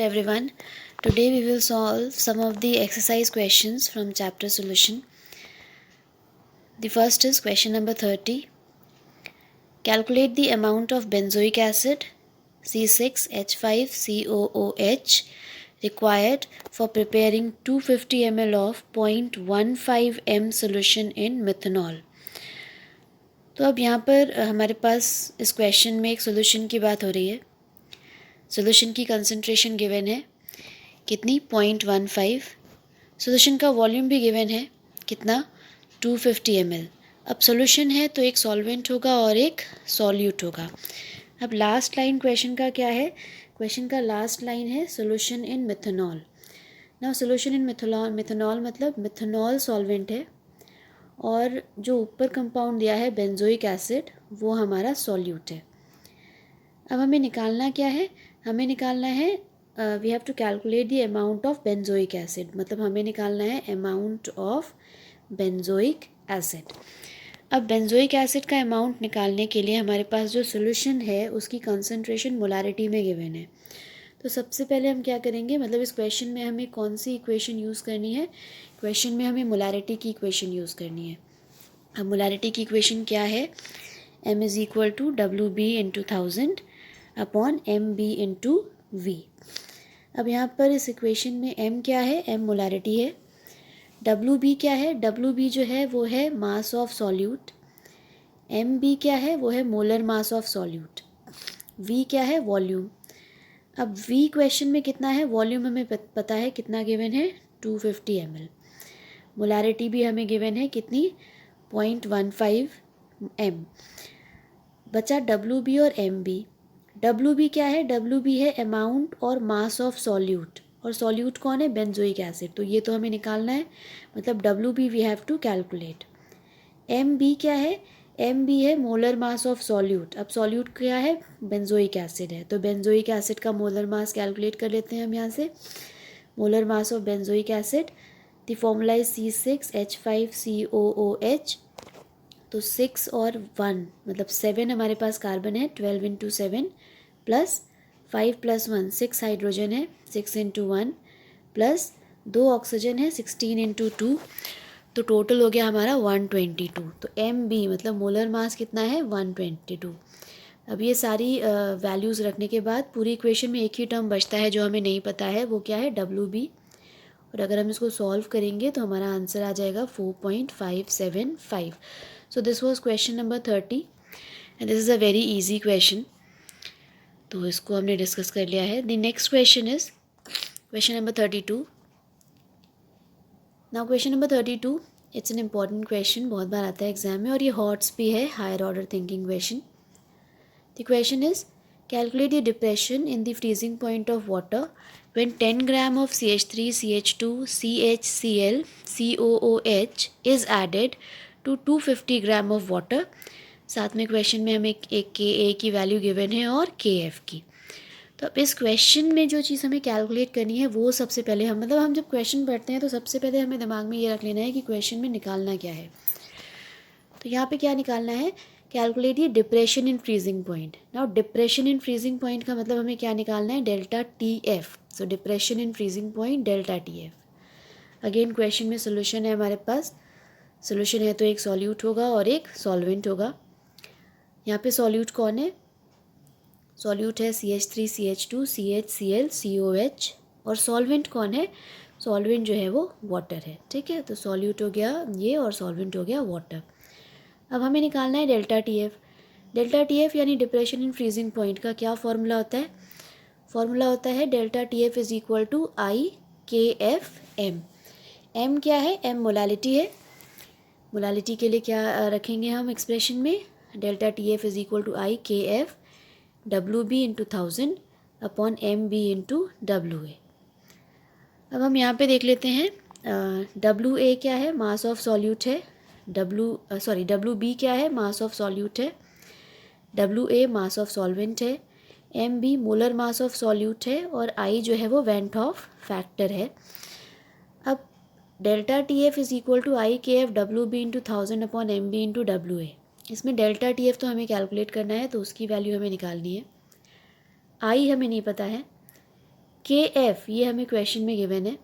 Everyone, today we will solve some of the exercise questions from chapter solution. The first is question number 30. Calculate the amount of benzoic acid C6H5COOH required for preparing 250 ml of 0.15 m solution in methanol. तो अब यहाँ पर हमारे पास इस question में एक solution की बात हो रही है. सोल्यूशन की कंसंट्रेशन गिवन है कितनी 0.15. सोल्यूशन का वॉल्यूम भी गिवन है कितना 250 ml. अब सोल्यूशन है तो एक सॉल्वेंट होगा और एक सॉल्यूट होगा. अब लास्ट लाइन क्वेश्चन का क्या है? क्वेश्चन का लास्ट लाइन है solution in methanol. Now solution in methanol मतलब मिथेनॉल सॉल्वेंट है और जो ऊपर कंपाउंड दिया है बेंजोइक एसिड वो हमारा सॉल्यूट है. अब हमें निकालना क्या है? हमें निकालना है we have to calculate the amount of benzoic acid. मतलब हमें निकालना है अमाउंट ऑफ बेंजोइक एसिड. अब बेंजोइक एसिड का अमाउंट निकालने के लिए हमारे पास जो सोल्यूशन है उसकी कंसंट्रेशन मोलारिटी में गिवन है. तो सबसे पहले हम क्या करेंगे, मतलब इस क्वेश्चन में हमें कौन सी इक्वेशन यूज़ करनी है? क्वेश्चन में हमें मोलारिटी की इक्वेशन यूज़ करनी है. अब मोलारिटी की इक्वेशन क्या है? m is equal to WB/1000 upon MB/V. अब यहाँ पर इस इक्वेशन में m क्या है? m मोलारिटी है. WB क्या है? WB जो है वो है मास ऑफ सॉल्यूट. MB क्या है? वो है molar mass of solute. V क्या है? वॉल्यूम. अब V क्वेश्चन में कितना है? वॉल्यूम हमें पता है कितना गिवन है 250 ml. मोलारिटी भी हमें गिवन है कितनी 0.15 m. बचा WB और MB. WB क्या है? WB है अमाउंट और मास ऑफ सॉल्यूट. और सॉल्यूट कौन है? Benzoic acid. तो ये तो हमें निकालना है, मतलब WB we have to calculate. MB क्या है? MB है मोलर मास ऑफ सॉल्यूट. अब सॉल्यूट क्या है? बेंजोइक एसिड है. तो बेंजोइक एसिड का मोलर मास कैलकुलेट कर लेते हैं हम यहाँ से. Molar mass of benzoic acid, the formula is C6H5COOH. तो 6 और 1 मतलब 7 हमारे पास कार्बन है. 12 × 7 प्लस 5 + 1 6 हाइड्रोजन है. 6 × 1 प्लस 2 ऑक्सीजन है. 16 × 2 तो टोटल हो गया हमारा 122. तो MB मतलब मोलर मास कितना है 122. अब ये सारी वैल्यूज़ रखने के बाद पूरी इक्वेशन में एक ही टर्म बचता है जो हमें नहीं पता है, वो क्या है? WB. और अगर हम इसको सॉल्व करेंगे तो हमारा आंसर आ जाएगा 4.575. So this was question number 30 and this is a very easy question. तो इसको हमने डिस्कस कर लिया है. The next question is question number 32. Now question number 32 it's an important question, बहुत बार आता है एग्जाम में और ये हॉट्स भी है, higher order thinking question. The question is calculate the depression in the freezing point of water when 10 gram of CH3CH2 CHCl COOH is added to 250 gram of water. साथ में क्वेश्चन में हमें एक Ka की value given है और Kf की. तो अब इस क्वेश्चन में जो चीज़ हमें कैलकुलेट करनी है वो सबसे पहले हम जब क्वेश्चन पढ़ते हैं तो सबसे पहले हमें दिमाग में ये रख लेना है कि क्वेश्चन में निकालना क्या है. तो यहाँ पे क्या निकालना है? कैलकुलेट ये depression in freezing point. Now depression in freezing point का मतलब हमें क्या निकालना है? Delta TF. So depression in freezing point delta TF. Again question में सोल्यूशन है हमारे पास. सोल्यूशन है तो एक सॉल्यूट होगा और एक सॉल्वेंट होगा. यहाँ पे सॉल्यूट कौन है? सॉल्यूट है CH3CH2 CHCl COH. और सॉल्वेंट कौन है? सॉल्वेंट जो है वो वाटर है. ठीक है, तो सॉल्यूट हो गया ये और सॉल्वेंट हो गया वाटर. अब हमें निकालना है डेल्टा TF. डेल्टा TF यानी डिप्रेशन इन फ्रीजिंग पॉइंट का क्या फॉर्मूला होता है? फॉर्मूला होता है delta TF is equal to IKFM. M क्या है? M मोलालिटी है. मोलालिटी के लिए क्या रखेंगे हम एक्सप्रेशन में? Delta TF is equal to IKF WB/1000 upon MB × WA. अब हम यहाँ पे देख लेते हैं. WA क्या है? मास ऑफ सॉल्यूट है. WB क्या है? मास ऑफ सॉल्यूट है. WA मास ऑफ सॉल्वेंट है. MB molar mass of solute है और I जो है वो वेंट ऑफ फैक्टर है. अब delta TF is equal to IKF WB/1000 upon MB × WA. इसमें डेल्टा TF तो हमें कैलकुलेट करना है तो उसकी वैल्यू हमें निकालनी है. I हमें नहीं पता है. KF ये हमें क्वेश्चन में गिवन है,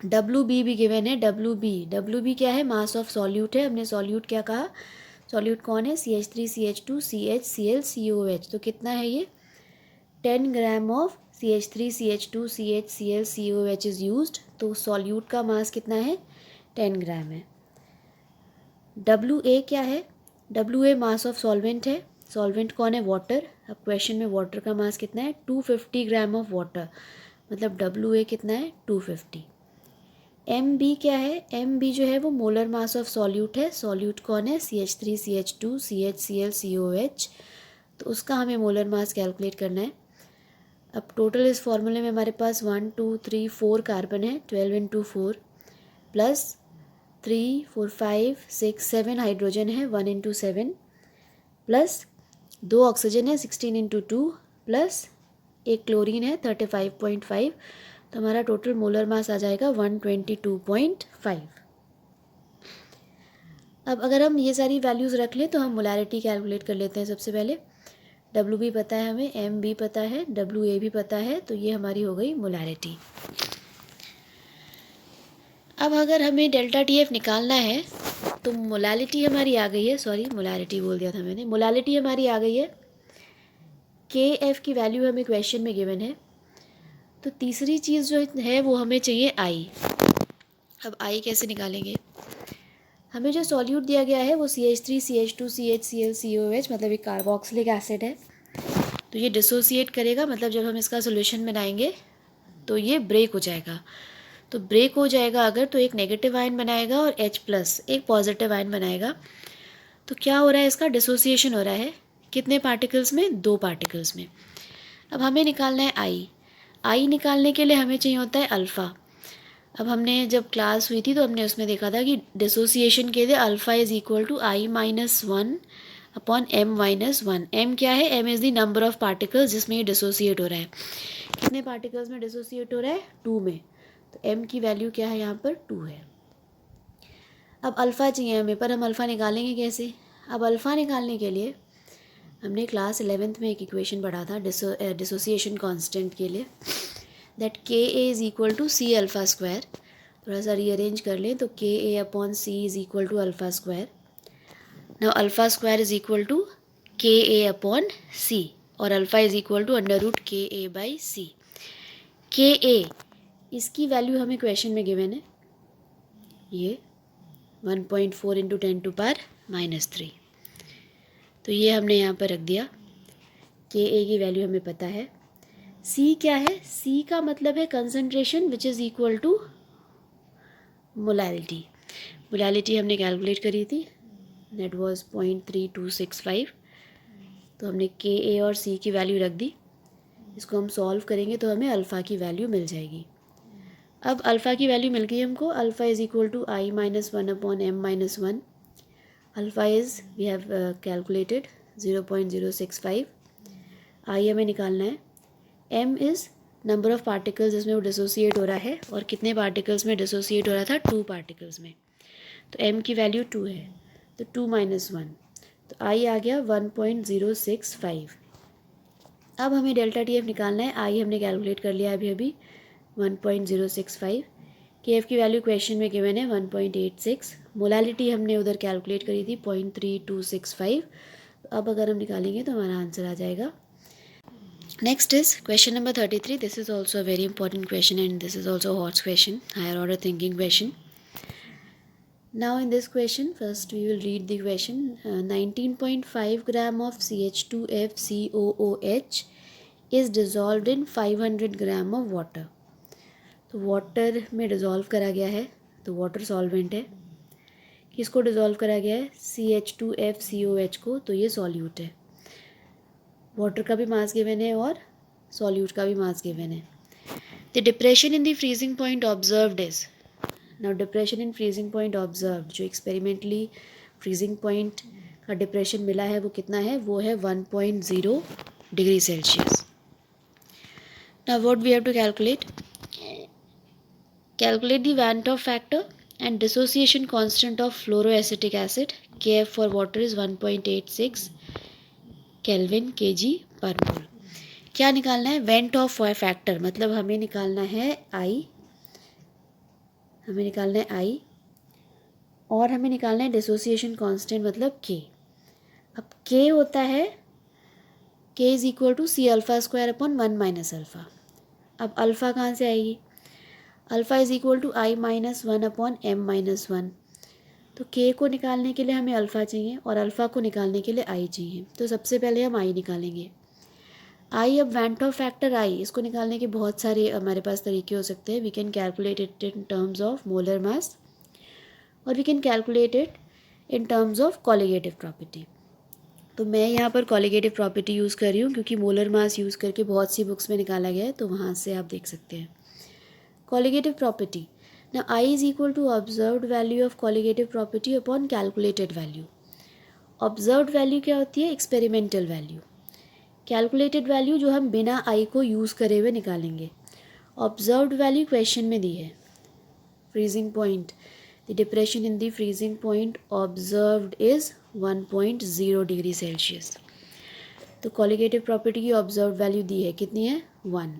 WB भी गिवन है। WB क्या है? मास ऑफ सॉल्यूट है। हमने सॉल्यूट क्या कहा? सॉल्यूट कौन है? CH3CH2 CH ClCOH। तो कितना है ये? 10 gram of CH3CH2 CH is used. तो सॉल्यूट का मास कितना है? 10 ग्राम है। WA क्या है? WA मास ऑफ सॉल्वेंट है। सॉल्वेंट कौन है? वाटर। अब क्वेश्चन में वाटर का मास कितना है? 250 ग्राम ऑफ वाटर, मतलब WA कितना है? 250। MB क्या है? MB जो है वो मोलर मास ऑफ सॉल्यूट है। सॉल्यूट कौन है? CH3CH2 CH तो उसका हमें मोलर मास कैलकुलेट करना है। अब टोटल इस फॉर्मूले में हमारे पास 1 2 3 4 कार्बन है, 12 इंटू 4 प्लस 3 4 5 6 7 हाइड्रोजन है, 1 इंटू 7 प्लस 2 ऑक्सीजन है, 16 इंटू 2 प्लस एक क्लोरीन है, 35.5। तो हमारा टोटल मोलर मास आ जाएगा 122.5। अब अगर हम ये सारी वैल्यूज़ रख लें तो हम मोलारिटी कैलकुलेट कर लेते हैं। सबसे पहले WB पता है हमें, MB पता है, WA भी पता है, तो ये हमारी हो गई मोलारिटी। अब अगर हमें डेल्टा TF निकालना है तो मोलालिटी हमारी आ गई है, सॉरी मोलारिटी बोल दिया था मैंने, मोलालिटी हमारी आ गई है। KF की वैल्यू हमें क्वेश्चन में गिवन है। तो तीसरी चीज़ जो है वो हमें चाहिए I। अब I कैसे निकालेंगे? हमें जो सॉल्यूट दिया गया है वो CH3CH2 CHClCOH, मतलब एक कार्बोक्सिलिक एसिड है। तो ये डिसोसिएट करेगा, मतलब जब हम इसका सोल्यूशन बनाएंगे तो ये ब्रेक हो जाएगा। तो ब्रेक हो जाएगा अगर, तो एक नेगेटिव आयन बनाएगा और H+ एक पॉजिटिव आयन बनाएगा। तो क्या हो रहा है? इसका डिसोसिएशन हो रहा है। कितने पार्टिकल्स में? 2 पार्टिकल्स में। अब हमें निकालना है I निकालने के लिए हमें चाहिए होता है अल्फ़ा। अब हमने जब क्लास हुई थी तो हमने उसमें देखा था कि डिसोसिएशन के लिए alpha is equal to I-1 upon M-1। M क्या है? M is the number of particles जिसमें ये डिसोसिएट हो रहा है। कितने पार्टिकल्स में डिसोसिएट हो रहा है? 2 में। तो M की वैल्यू क्या है? यहाँ पर 2 है। अब अल्फ़ा चाहिए हमें, पर हम अल्फ़ा निकालेंगे कैसे? अब अल्फ़ा निकालने के लिए हमने क्लास 11th में एक इक्वेशन पढ़ा था डिसोसिएशन कांस्टेंट के लिए, that Ka is equal to C alpha square. थोड़ा सा रीअरेंज कर लें तो Ka upon C is equal to alpha square. Now alpha square is equal to Ka upon C, और alpha is equal to √Ka/C। Ka इसकी value हमें question में given है, ये 1.4 इंटू 10⁻³ तो ये हमने यहाँ पर रख दिया। Ka की वैल्यू हमें पता है। C क्या है? C का मतलब है concentration which is equal to molality. Molality हमने कैलकुलेट करी थी, दैट वाज 0.3265। तो हमने Ka और C की वैल्यू रख दी। इसको हम सॉल्व करेंगे तो हमें अल्फ़ा की वैल्यू मिल जाएगी। अब अल्फ़ा की वैल्यू मिल गई हमको। Alpha is equal to I-1 upon M-1। Alpha is we have calculated 0.065। I हमें निकालना है। M is number of particles जिसमें वो डिसोसिएट हो रहा है, और कितने पार्टिकल्स में डिसोसिएट हो रहा था? 2 पार्टिकल्स में। तो M की वैल्यू 2 है, तो 2 - 1, तो I आ गया 1.065। अब हमें डेल्टा TF निकालना है। I हमने कैलकुलेट कर लिया अभी 1.065। KF की वैल्यू क्वेश्चन में गिवन है 1.86। मोलालिटी हमने उधर कैलकुलेट करी थी 0.3265। तो अब अगर हम निकालेंगे तो हमारा आंसर आ जाएगा। Next is question number 33. This is also a very important question, and this is also a hot question, higher order thinking question. Now in this question, first we will read the question. 19.5 gram of CH2FCOOH is dissolved in 500 gram of water. तो water में dissolve करा गया है, तो water solvent है। किसको dissolve करा गया है? CH2FCOH को, तो ये सॉल्यूट है। वाटर का भी मास गिवन है और सॉल्यूट का भी मास गिवन है। The depression in the freezing point observed is, now depression in freezing point observed, जो एक्सपेरिमेंटली फ्रीजिंग पॉइंट का डिप्रेशन मिला है वो कितना है? वो है 1.0 degree Celsius. Now what we have to calculate the Van 't Hoff factor and dissociation constant of fluoroacetic acid. Kf for water is 1.86 Kelvin kg per mole. क्या निकालना है, वेंट ऑफ फैक्टर, मतलब हमें निकालना है आई, और हमें निकालना है डिसोसिएशन कांस्टेंट मतलब के। अब के होता है K is equal to C alpha square upon 1 minus alpha. अब अल्फ़ा कहाँ से आएगी, alpha is equal to I minus 1 upon M minus 1। तो के को निकालने के लिए हमें अल्फ़ा चाहिए और अल्फ़ा को निकालने के लिए आई चाहिए। तो सबसे पहले हम आई निकालेंगे। आई, अब वेंट ऑफ फैक्टर आई, इसको निकालने के बहुत सारे हमारे पास तरीके हो सकते हैं। We can calculate it in terms of molar mass और we can calculate it in terms of colligative property. तो मैं यहाँ पर कॉलिगेटिव प्रॉपर्टी यूज़ कर रही हूँ क्योंकि मोलर मास यूज़ करके बहुत सी बुक्स में निकाला गया है, तो वहाँ से आप देख सकते हैं। कॉलिगेटिव प्रॉपर्टी, ना i is equal to observed value of colligative property upon calculated value. Observed value क्या होती है, एक्सपेरिमेंटल वैल्यू। कैलकुलेटेड वैल्यू जो हम बिना आई को यूज़ करे हुए निकालेंगे। ऑब्जर्व्ड वैल्यू क्वेश्चन में दी है, freezing point, the depression in the freezing point observed is 1.0 degree Celsius. तो कॉलिगेटिव प्रॉपर्टी की ऑब्जर्व्ड वैल्यू दी है, कितनी है, 1।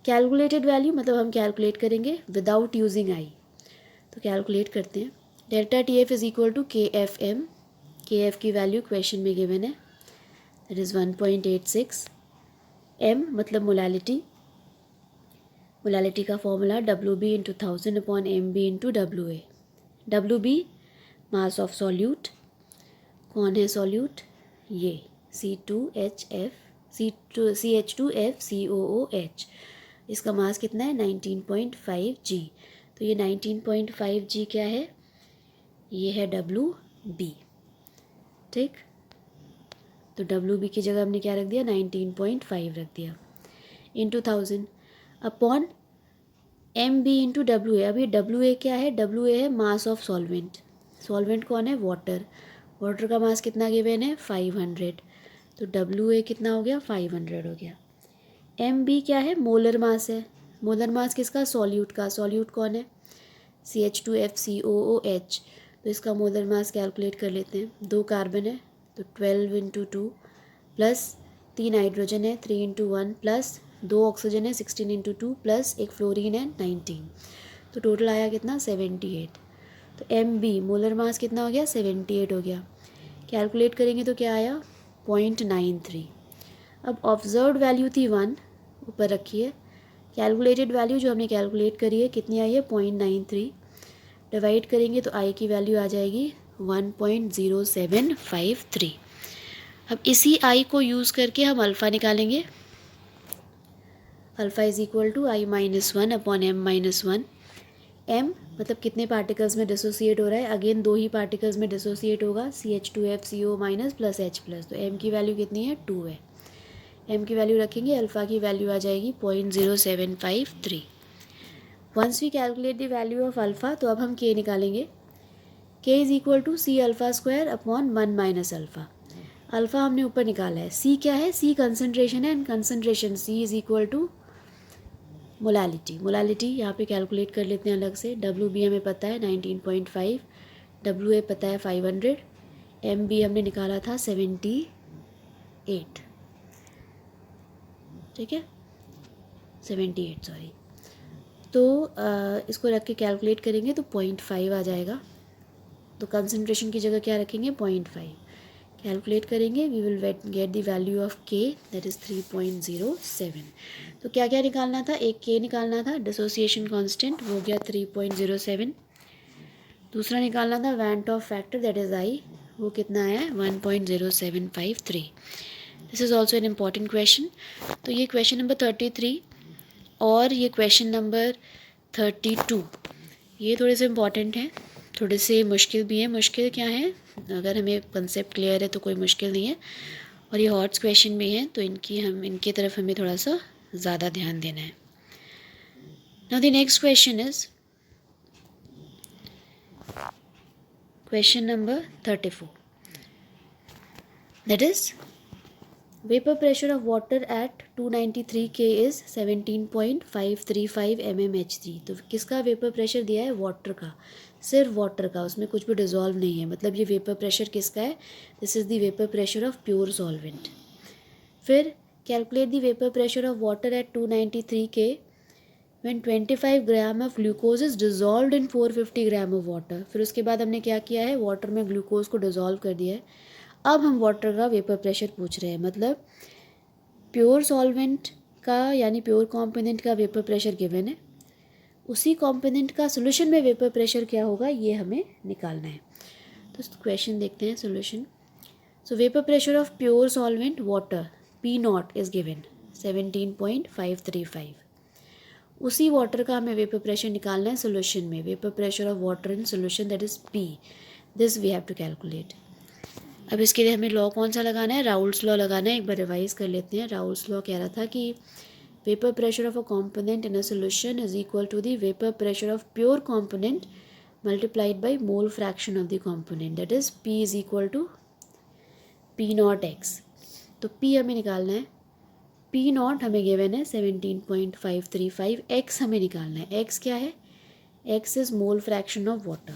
कैलकुलेटेड वैल्यू मतलब हम कैलकुलेट करेंगे विदाउट यूजिंग आई। तो कैलकुलेट करते हैं, delta T F is equal to K F M. K F की वैल्यू क्वेश्चन में गिवन है, दैट इज़ 1.86। एम मतलब मोलालिटी, मोलालिटी का formula W B into 1000 upon M B into W A. W B mass of solute, कौन है solute, ये CH2FCOOH। इसका मास कितना है, 19.5 G। तो ये 19.5 G क्या है, ये है WB। ठीक, तो WB की जगह हमने क्या रख दिया, 19.5 रख दिया, into 1000 upon MB into WA। अब ये WA क्या है, WA है मास ऑफ सॉल्वेंट। सॉल्वेंट कौन है, वाटर। वाटर का मास कितना गिवन है, 500। तो WA कितना हो गया, 500 हो गया। MB क्या है, मोलर मास है। मोलर मास किसका, सॉल्यूट का। सॉल्यूट कौन है, CH2FCOOH। तो इसका मोलर मास कैलकुलेट कर लेते हैं। 2 कार्बन है तो 12 इंटू 2 प्लस 3 हाइड्रोजन है 3 इंटू 1 प्लस 2 ऑक्सीजन है 16 इंटू 2 प्लस 1 फ्लोरीन है 19। तो टोटल आया कितना, 78। तो MB मोलर मास कितना हो गया, 78 हो गया। कैलकुलेट करेंगे तो क्या आया, 0.93। अब ऑब्जर्व्ड वैल्यू थी 1, ऊपर रखिए। कैलकुलेटेड वैल्यू जो हमने कैलकुलेट करी है कितनी आई है, 0.93। डिवाइड करेंगे तो आई की वैल्यू आ जाएगी 1.0753। अब इसी आई को यूज़ करके हम अल्फ़ा निकालेंगे। Alpha is equal to I minus 1 upon M minus 1। M मतलब कितने पार्टिकल्स में डिसोसिएट हो रहा है, अगेन 2 ही पार्टिकल्स में डिसोसिएट होगा, CH2FCO minus plus H plus. तो एम की वैल्यू कितनी है, 2 है। एम की वैल्यू रखेंगे, अल्फ़ा की वैल्यू आ जाएगी 0.0753। Once we calculate the value of alpha, तो अब हम के निकालेंगे। K is equal to C alpha square upon 1 minus alpha. Alpha हमने ऊपर निकाला है, सी क्या है, सी कंसनट्रेशन है, and concentration C is equal to molality. Molality यहाँ पे कैलकुलेट कर लेते हैं अलग से। WB हमें पता है 19.5, WA पता है 500, MB हमने निकाला था 78। ठीक है, 78 सॉरी। तो इसको रख के कैलकुलेट करेंगे तो 0.5 आ जाएगा। तो कंसनट्रेशन की जगह क्या रखेंगे, 0.5। कैलकुलेट करेंगे, we will get the value of K, that is 3.07। तो क्या क्या निकालना था, एक के निकालना था डिसोसिएशन कांस्टेंट, वो गया 3.07। दूसरा निकालना था went of factor, that is I, वो कितना आया है, 1.0753। This is also an important question. तो ये क्वेश्चन नंबर 33 और ये क्वेश्चन नंबर 32 ये थोड़े से इम्पॉर्टेंट हैं, थोड़े से मुश्किल भी हैं। मुश्किल क्या है, अगर हमें कंसेप्ट क्लियर है तो कोई मुश्किल नहीं है, और ये हॉट्स क्वेश्चन में हैं तो इनकी तरफ हमें थोड़ा सा ज़्यादा ध्यान देना है। Now the next question is question number 34, that is vapour pressure of water at 293 K is 17.535 mmHg। तो किसका वेपर प्रेशर दिया है, वाटर का, सिर्फ वाटर का, उसमें कुछ भी डिज़ोल्व नहीं है, मतलब ये वेपर प्रेशर किसका है, this is the vapour pressure of pure solvent. फिर calculate the vapour pressure of water at 293 K when 25 gram of glucose is dissolve in 450 gram of water. फिर उसके बाद हमने क्या किया है, वाटर में ग्लूकोज को डिजॉल्व कर दिया है। अब हम वाटर का वेपर प्रेशर पूछ रहे हैं, मतलब प्योर सॉल्वेंट का यानी प्योर कॉम्पोनेंट का वेपर प्रेशर गिवन है, उसी कॉम्पोनेंट का सोल्यूशन में वेपर प्रेशर क्या होगा ये हमें निकालना है। तो क्वेश्चन देखते हैं solution. So vapour pressure of pure solvent water P0 is given 17.535। उसी वाटर का हमें वेपर प्रेशर निकालना है सोल्यूशन में। Vapour pressure of water in solution that is P, this we have to calculate. अब इसके लिए हमें लॉ कौन सा लगाना है, राउल्ट्स लॉ लगाना है। एक बार रिवाइज कर लेते हैं। राउल्ट्स लॉ कह रहा था कि vapour pressure of a component in a solution is equal to the vapour pressure of pure component multiplied by mole fraction of the component, that is P is equal to P0x। तो P हमें निकालना है, P0 हमें given है 17.535, X हमें निकालना है। X क्या है, X is mole fraction of water.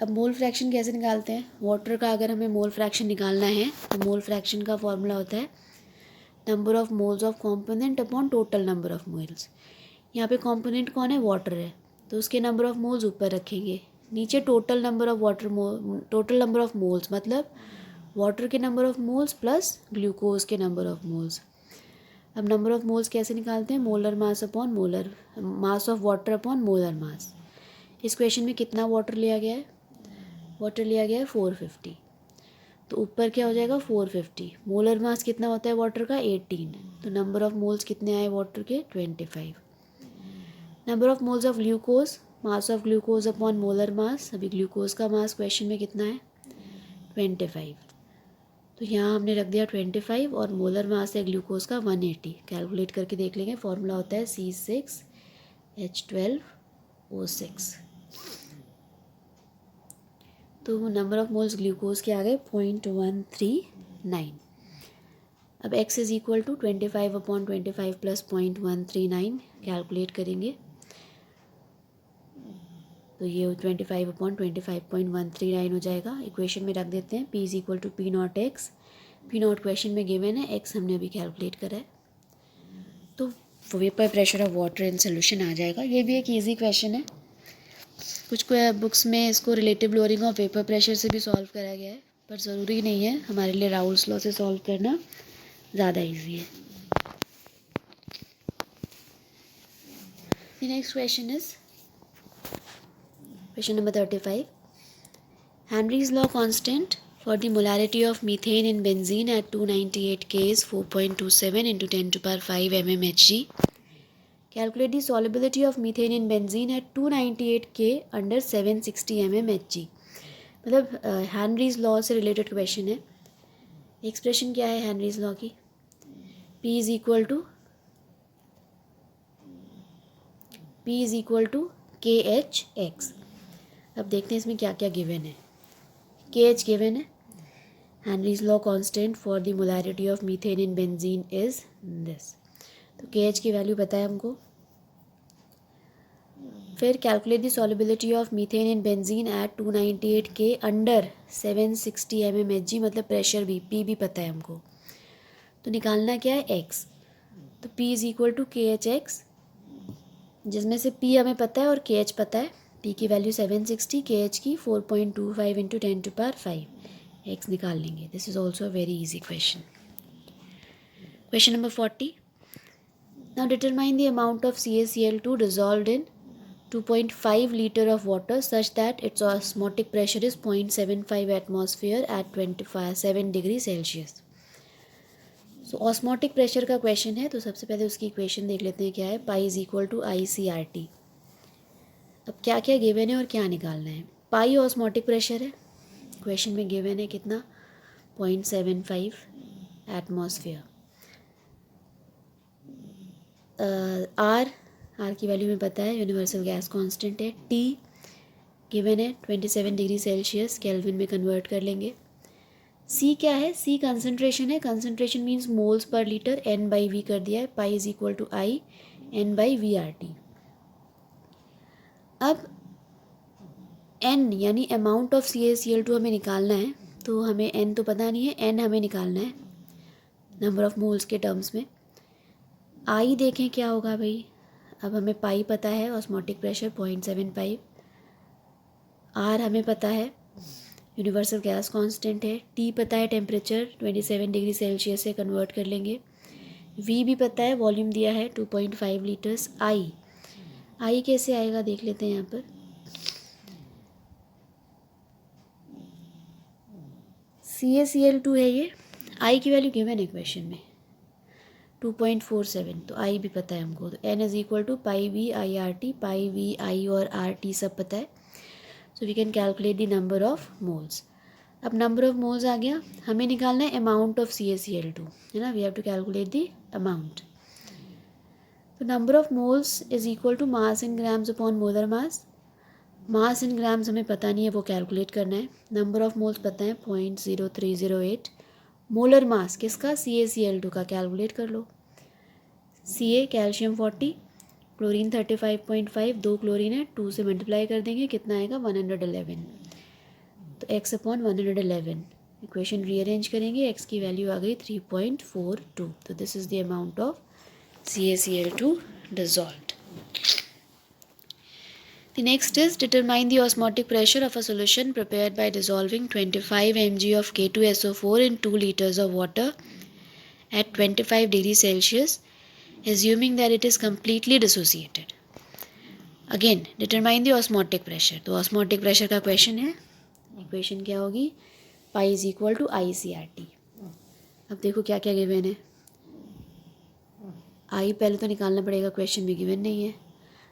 अब मोल फ्रैक्शन कैसे निकालते हैं, वाटर का अगर हमें मोल फ्रैक्शन निकालना है तो मोल फ्रैक्शन का फॉर्मूला होता है number of moles of component upon total number of moles. यहाँ पे कॉम्पोनेंट कौन है, वाटर है, तो उसके नंबर ऑफ मोल्स ऊपर रखेंगे, नीचे total number of total number of moles, मतलब वाटर के number of moles plus glucose के नंबर ऑफ मोल्स। अब नंबर ऑफ मोल्स कैसे निकालते हैं, molar mass upon molar mass of water upon molar मास। इस क्वेश्चन में कितना वाटर लिया गया है, वाटर लिया गया है 450, तो ऊपर क्या हो जाएगा 450। मोलर मास कितना होता है वाटर का 18, तो नंबर ऑफ मोल्स कितने आए वाटर के 25। Number of moles of glucose, mass of glucose upon molar मास। अभी ग्लूकोज का मास क्वेश्चन में कितना है 25, तो यहाँ हमने रख दिया 25 और मोलर मास है ग्लूकोज का 180। कैलकुलेट करके देख लेंगे, फॉर्मूला होता है C6H12O6। तो नंबर ऑफ मोल्स ग्लूकोज के आ गए 0.139। अब x is equal to 25 upon 25 plus 0.139 calculate करेंगे, तो ये 25 अपॉन 25.139 हो जाएगा। इक्वेशन में रख देते हैं, P is equal to P0x। P0 question में गिवन है, x हमने अभी कैलकुलेट करा है, तो vapour pressure of water in solution आ जाएगा। ये भी एक ईजी क्वेश्चन है, कुछ बुक्स में इसको relative lowering of vapour pressure से भी सॉल्व करा गया है, पर ज़रूरी नहीं है, हमारे लिए राउल्स लॉ से सॉल्व करना ज़्यादा ईजी है। The next question is question number 35. Henry's law constant for the molarity of methane in benzene at 298 K is 4.27 into 10 to the power 5 mmHg. Calculate the solubility of methane in benzene at 298 K under 760 mmHg. मतलब Henry's law से related question है। Expression क्या है Henry's law की, P is equal to KHX। अब देखते हैं इसमें क्या क्या गिवन है। KH गिवन है, Henry's law constant for the molarity of methane in benzene is this, तो KH की वैल्यू पता है हमको। फिर calculate the solubility of methane in benzene at 298 K under 760 mmHg, मतलब प्रेशर भी, P भी पता है हमको, तो निकालना क्या है X, तो P is equal to KHX, जिसमें से P हमें पता है और KH पता है। P की वैल्यू 760, KH की 4.25 इंटू 10 टू पावर 5, X निकाल लेंगे। This is also a very easy question. Question number 40, now determine the amount of CaCl2 dissolved in 2.5 liter of water such that its osmotic pressure is 0.75 atmosphere at 27 degree Celsius. So osmotic pressure का question है, तो सबसे पहले उसकी equation देख लेते हैं क्या है, pi is equal to ICRT। अब क्या क्या गिवन है और क्या निकालना है। पाई ऑस्मोटिक प्रेशर है, क्वेश्चन में गिवन है कितना 0.75 एटमॉस्फेयर। आर की वैल्यू में पता है, यूनिवर्सल गैस कांस्टेंट है। टी गिवन है 27 डिग्री सेल्सियस, केल्विन में कन्वर्ट कर लेंगे। सी क्या है, सी कंसंट्रेशन है, concentration means moles per litre, N/V कर दिया है, pi is equal to I N/VRT। अब N यानी अमाउंट ऑफ CaCl2 हमें निकालना है, तो हमें N तो पता नहीं है, N हमें निकालना है, नंबर ऑफ़ मोल्स के टर्म्स में। आई देखें क्या होगा भाई, अब हमें पाई पता है, ऑस्मोटिक प्रेशर 0.75, आर हमें पता है, यूनिवर्सल गैस कांस्टेंट है, टी पता है, टेम्परेचर 27 डिग्री सेल्सियस से कन्वर्ट कर लेंगे, वी भी पता है, वॉल्यूम दिया है 2.5 लीटर्स। आई कैसे आएगा देख लेते हैं यहाँ पर। CaCl2 है ये, आई की वैल्यू गिवन है क्वेश्चन में 2.47, तो आई भी पता है हमको, तो N is equal to pi V I R T, pi V I और आर टी सब पता है, so we can calculate the number of moles. अब नंबर ऑफ मोल्स आ गया, हमें निकालना है अमाउंट ऑफ CaCl2, है ना, we have to calculate the amount. तो number of moles is equal to mass in grams upon molar mass. Mass in grams हमें पता नहीं है, वो कैलकुलेट करना है। नंबर ऑफ मोल्स पता है 0.0308। मोलर मास किसका, CaCl2 का, कैलकुलेट कर लो। Ca कैल्शियम 40, क्लोरीन 35.5, 2 क्लोरीन है, 2 से मल्टीप्लाई कर देंगे, कितना आएगा 111, तो x अपॉन 111। इक्वेशन रीअरेंज करेंगे, x की वैल्यू आ गई 3.42, तो this is the amount of CaCl2 dissolved. The next is determine the osmotic pressure of a solution prepared by dissolving 25 mg of K2SO4 in 2 liters of water at 25 degrees Celsius, assuming that it is completely dissociated. Again, determine the osmotic pressure. तो osmotic pressure का question है, equation क्या होगी, pi is equal to ICRT। अब देखो क्या क्या given है, आई पहले तो निकालना पड़ेगा, क्वेश्चन में गिवन नहीं है।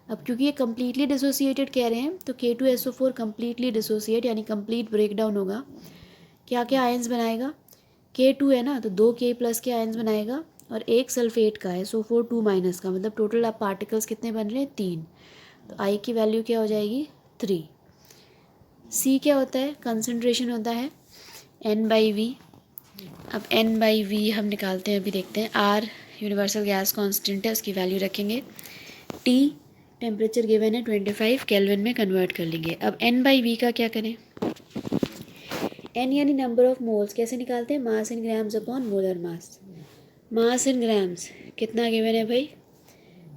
अब क्योंकि ये कम्प्लीटली डिसोसिएटेड कह रहे हैं, तो K2SO4 कम्प्लीटली डिसोसिएट यानी कम्प्लीट ब्रेकडाउन होगा। क्या क्या आयंस बनाएगा, K2 है ना, तो 2 K प्लस के आयंस बनाएगा और एक सल्फेट का है, SO4 2 माइनस का, मतलब टोटल आप पार्टिकल्स कितने बन रहे हैं, 3। तो आई की वैल्यू क्या हो जाएगी 3। सी क्या होता है, कंसनट्रेशन होता है N/V। अब N/V हम निकालते हैं, अभी देखते हैं। आर यूनिवर्सल गैस कांस्टेंट है, उसकी वैल्यू रखेंगे। टी टेम्परेचर गिवन है 25 केल्विन में कन्वर्ट कर लेंगे। अब N/V का क्या करें, N यानी नंबर ऑफ मोल्स, कैसे निकालते हैं, mass in grams upon molar mass. Mass in grams कितना गिवन है भाई,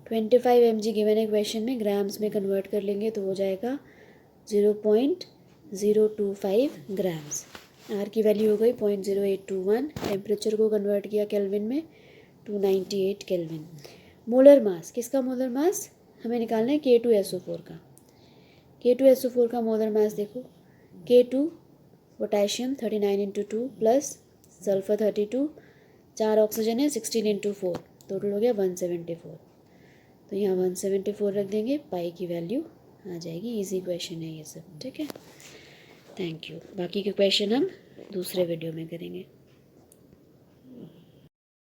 25 mg गिवन है क्वेश्चन में, ग्राम्स में कन्वर्ट कर लेंगे तो हो जाएगा 0.025 ग्राम्स। आर की वैल्यू हो गई 0.0821, टेम्परेचर को कन्वर्ट किया केल्विन में 298 केल्विन। मोलर मास, किसका मोलर मास हमें निकालना है, K2SO4 का। K2SO4 का मोलर मास देखो, K2 potassium 39 × 2 plus sulphur 32, 4 oxygen है 16 × 4, टोटल हो गया 174। तो यहाँ 174 रख देंगे, पाई की वैल्यू आ जाएगी। इजी क्वेश्चन है ये सब, ठीक है। Thank you. बाकी के क्वेश्चन हम दूसरे वीडियो में करेंगे।